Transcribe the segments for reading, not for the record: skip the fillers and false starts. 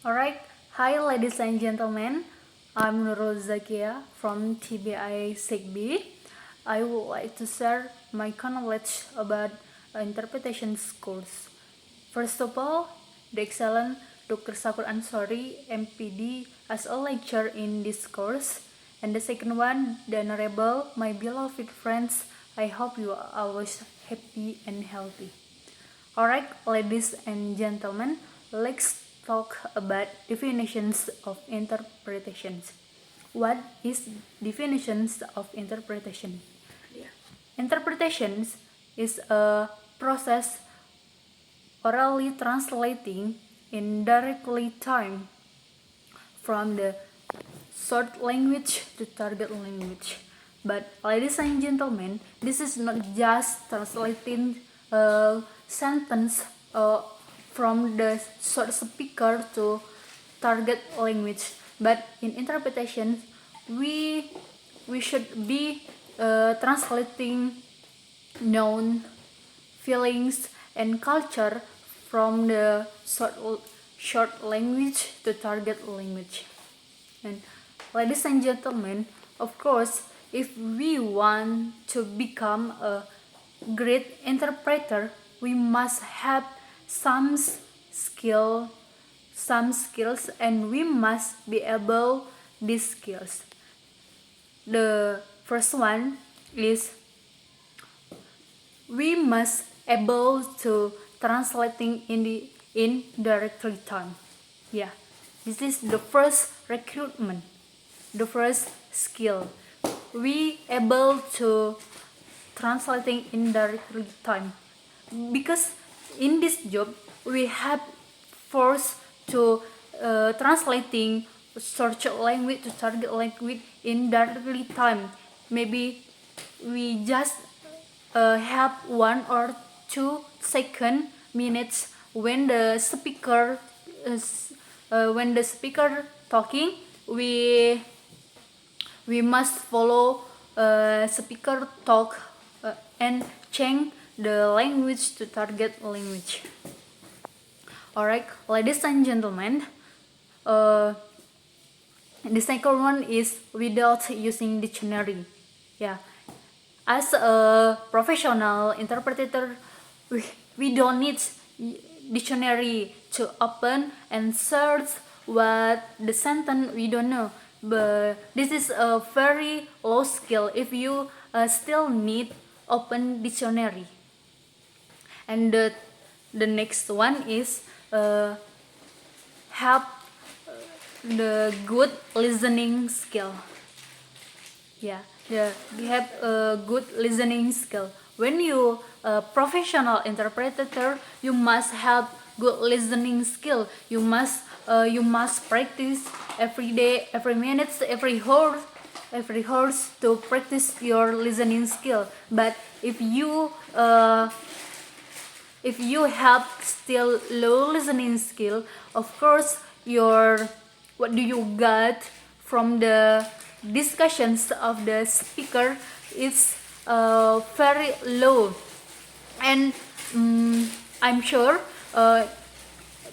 Alright, hi ladies and gentlemen. I'm Nurul Zakia from TBI SIGB. I would like to share my knowledge about interpretation course. First of all, the excellent Dr. Sakur Ansori, MPD, as a lecturer in this course. And the second one, the honorable, my beloved friends. I hope you are always happy and healthy. Alright, ladies and gentlemen, let's talk about definitions of interpretations. What is definitions of interpretation? Interpretations is a process orally translating indirectly time from the source language to target language. But ladies and gentlemen, this is not just translating a sentence from the source speaker to target language, but in interpretation we should be translating known feelings and culture from the short language to target language. And ladies and gentlemen, of course, if we want to become a great interpreter, we must have some skills, and we must be able these skills. The first one is we must able to translating in directly time. Yeah, this is the first recruitment, the first skill. We able to translating in directly time, because in this job we have forced to translating search language to target language in directly time. Maybe we just have 1 or 2 minutes when the speaker talking. We must follow speaker talk and change the language to target language. Alright, ladies and gentlemen, the second one is without using dictionary. Yeah, as a professional interpreter, we don't need dictionary to open and search what the sentence we don't know. But this is a very low skill if you still need open dictionary. And the next one is have the good listening skill. Yeah, you have a good listening skill. When you a professional interpreter, you must have good listening skill. You must practice every day, every minute, every horse to practice your listening skill. But if you have still low listening skill, of course what do you get from the discussions of the speaker is very low. And I'm sure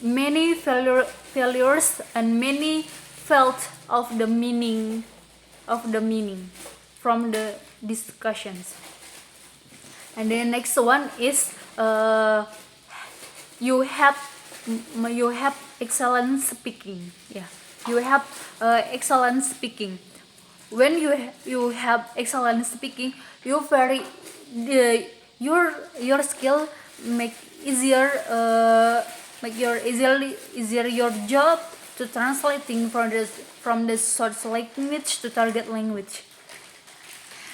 many failures and many felt of the meaning from the discussions. And the next one is you have excellent speaking. Yeah, you have excellent speaking. When you have excellent speaking, you very your skill make easier your job to translating from the source language to target language.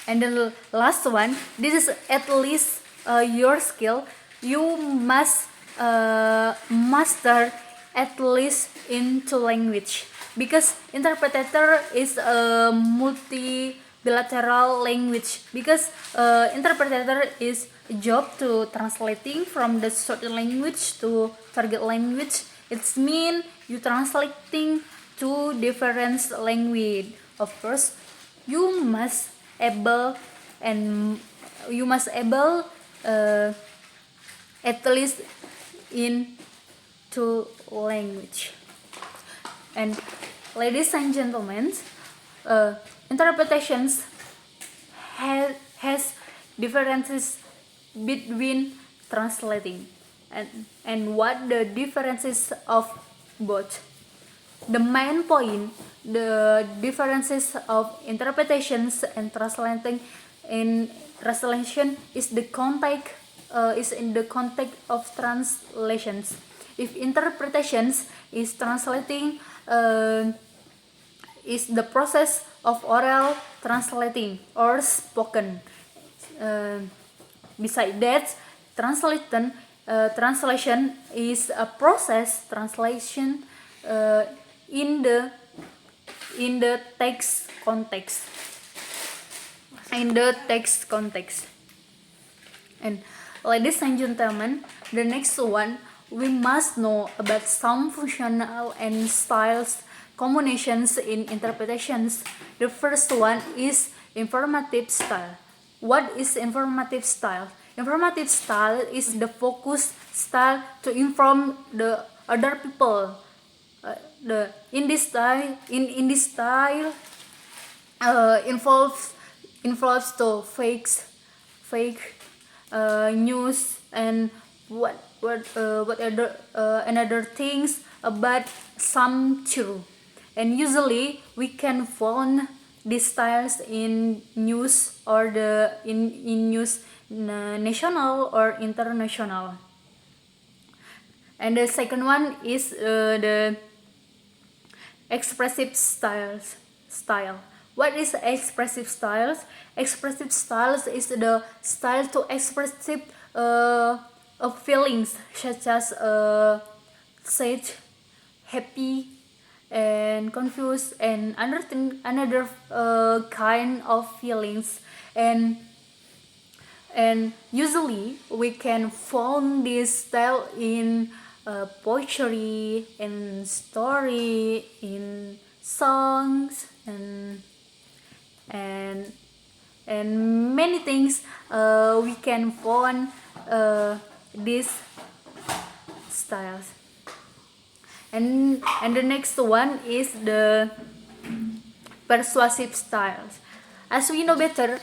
And the last one, this is at least your skill. You must master at least into language, because interpreter is a multi-bilateral language, because interpreter is a job to translating from the source language to target language. It's mean you translating to different language. Of course, you must able at least in two language. And ladies and gentlemen, interpretations has differences between translating and what the differences of both. The main point, the differences of interpretations and translating in translation is the context is in the context of translations. If interpretations is translating is the process of oral translating or spoken. Beside that, translation is a process translation in the text context. And ladies and gentlemen, the next one, we must know about some functional and styles combinations in interpretations. The first one is informative style. What is informative style? Informative style is the focus style to inform the other people. In this style involves to fake news and what other another things about some true. And usually we can find these styles in news or in news national or international. And the second one is the expressive style. What is expressive styles? Expressive styles is the style to express of feelings such as sad, happy, and confused, and another kind of feelings. And usually we can find this style in poetry, in story, in songs, and many things we can find these styles. And the next one is the persuasive styles. As we know better,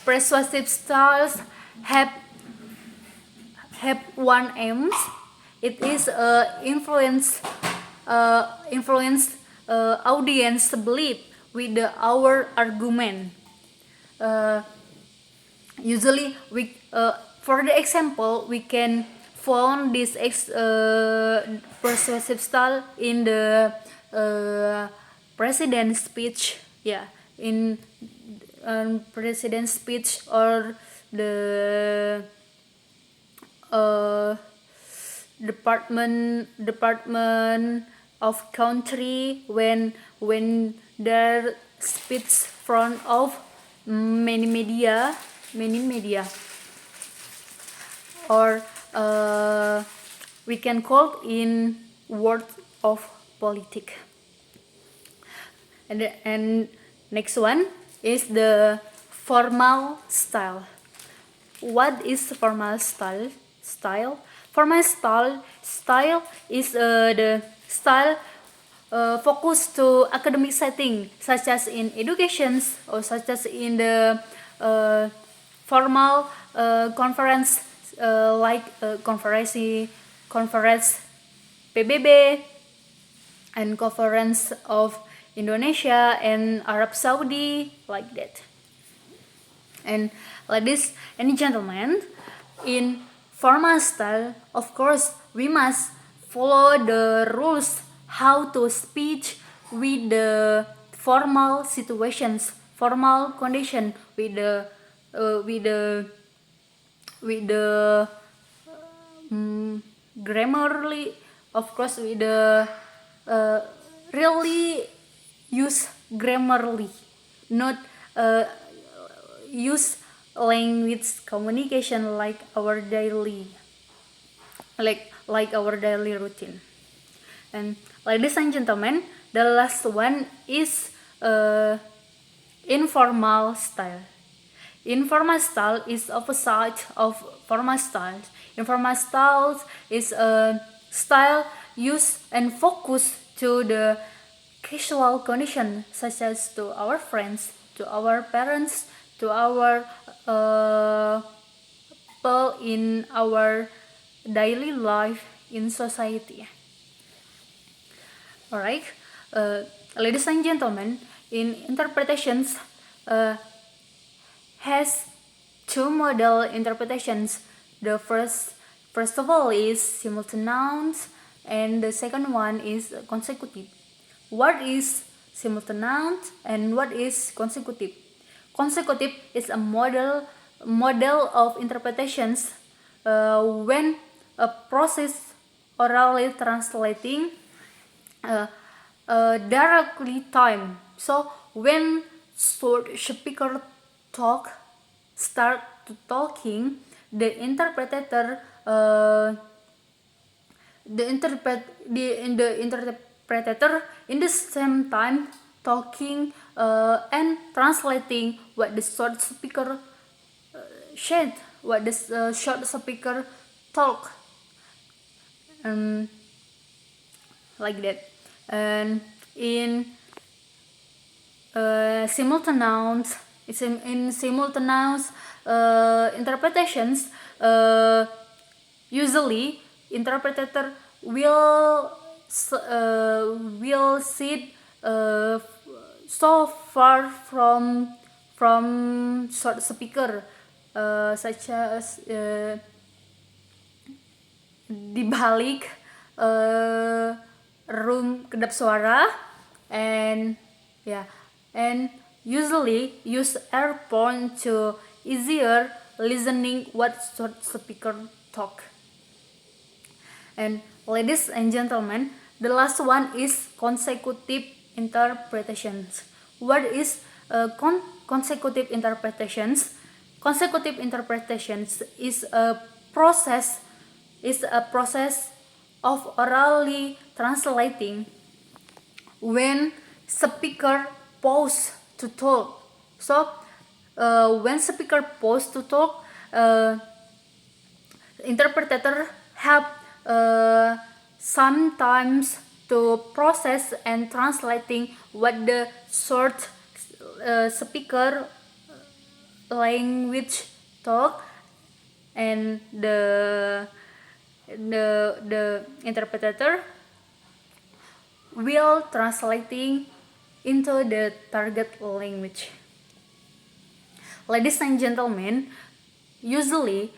persuasive styles have one aim. It is influence audience belief with our argument. Usually we for the example, we can find this persuasive style in the president's speech, in president's speech, or the department of country when their speech front of many media, or we can call in words of politics. And next one is the formal style. What is formal style? Formal style is the style focused to academic setting, such as in educations or such as in the formal conference like conference PBB and conference of Indonesia and Arab Saudi, like that. And ladies and gentlemen, in formal style, of course, we must follow the rules how to speak with the formal situations, formal condition, with the grammarly, of course, with the really use grammarly, not use language communication like our daily routine. And ladies and gentlemen, the last one is informal style. Informal style is opposite of formal style. Informal style is a style used and focused to the casual condition, such as to our friends, to our parents, to our people in our daily life in society. Alright, ladies and gentlemen, in interpretations has two model interpretations. The first of all is simultaneous, and the second one is consecutive. What is simultaneous and what is consecutive? Consecutive is a model of interpretations when a process orally translating directly time. So when speaker start to talking, the interpreter in the same time talking and translating what the short speaker said, what the short speaker talk, like that. And in simultaneous interpretations, usually interpreter will sit so far from short speaker, such as di balik room kedap suara, and usually use earphone to easier listening what short speaker talk. And ladies and gentlemen, the last one is consecutive interpretations. What is consecutive interpretations? Consecutive interpretations is a process of orally translating when speaker pause to talk. So when speaker pause to talk, interpreter have sometimes to process and translating what the short speaker language talk, and the interpreter will translating into the target language. Ladies and gentlemen, usually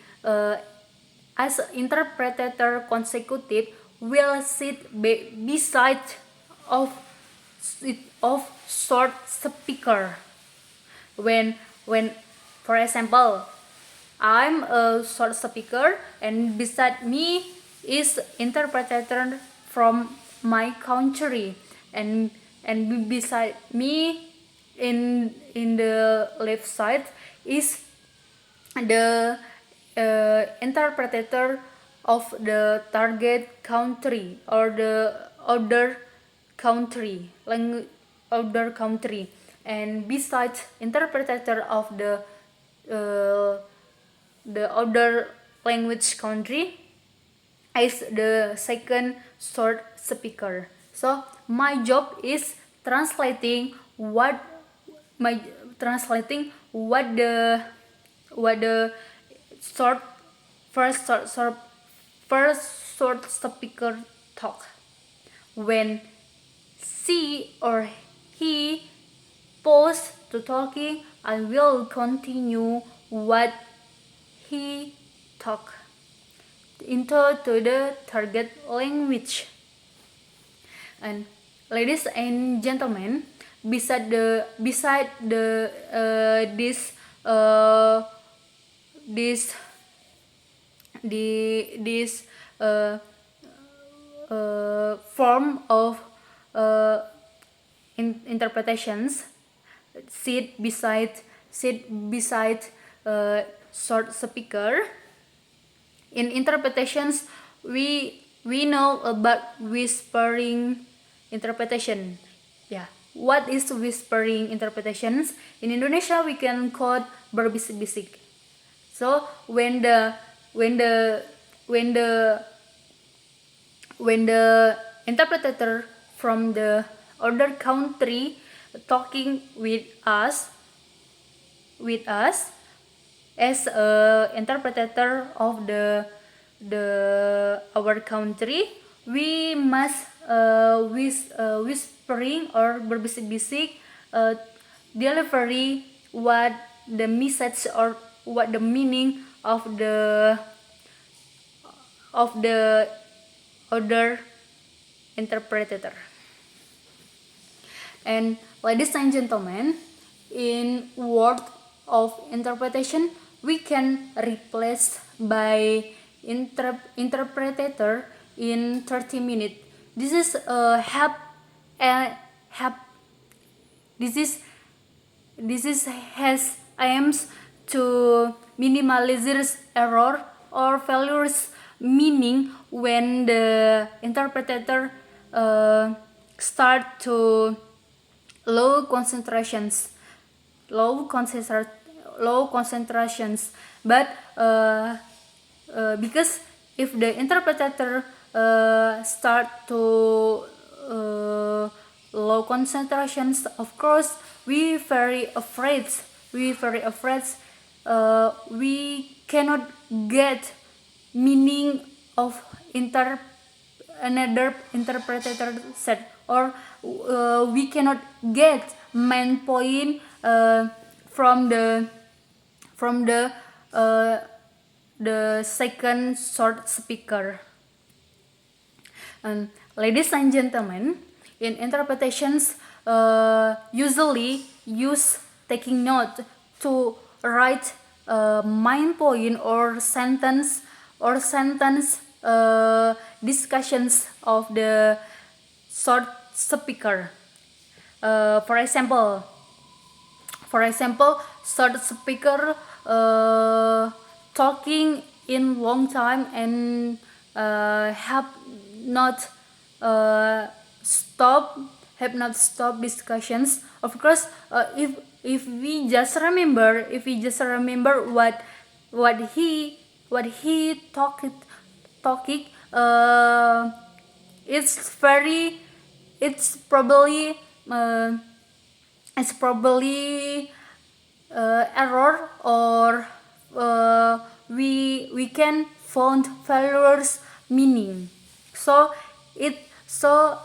as interpreter consecutive will sit beside of short speaker. When for example, I'm a short speaker and beside me is interpreter from my country, and beside me in the left side is the interpreter of the target country or the other country, and besides interpreter of the other language country is the second short speaker. So my job is translating what the first short speaker talk. When she or he pause to talking, I will continue what he talk into the target language. And ladies and gentlemen, beside this form of interpretations, sit beside short speaker. In interpretations, we know about whispering interpretation. What is whispering interpretations? In Indonesia, we can call berbisik-bisik. So when the interpreter from the other country talking with us as a interpreter of the our country. We must whispering or berbisik-bisik delivery what the message or what the meaning of the other interpreter. And ladies and gentlemen, in word of interpretation, we can replace by interpreter in 30 minutes. This is has aims to minimize error or failures, meaning when the interpreter start to low concentrations, but because if the interpreter start to low concentrations, of course we very afraid we cannot get meaning of another interpreter said, or we cannot get main point from the second short speaker. And ladies and gentlemen, in interpretations usually use taking note to write main point or sentence discussions of the short speaker. For example, short speaker talking in long time and have not stop discussions. Of course, if we just remember what he talking, it's probably error, or we can find failures meaning. So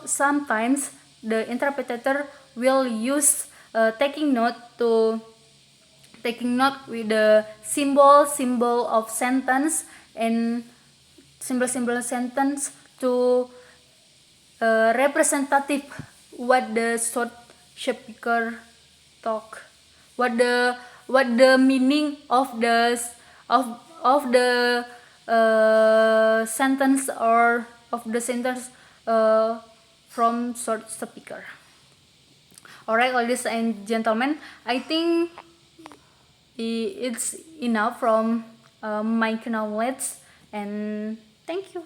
sometimes the interpreter will use taking note with the symbol of sentence and symbol sentence to representative what the short speaker talk, what the meaning of the sentence or of the sentence from short speaker. Alright, ladies and gentlemen, I think it's enough from my knowledge, and thank you.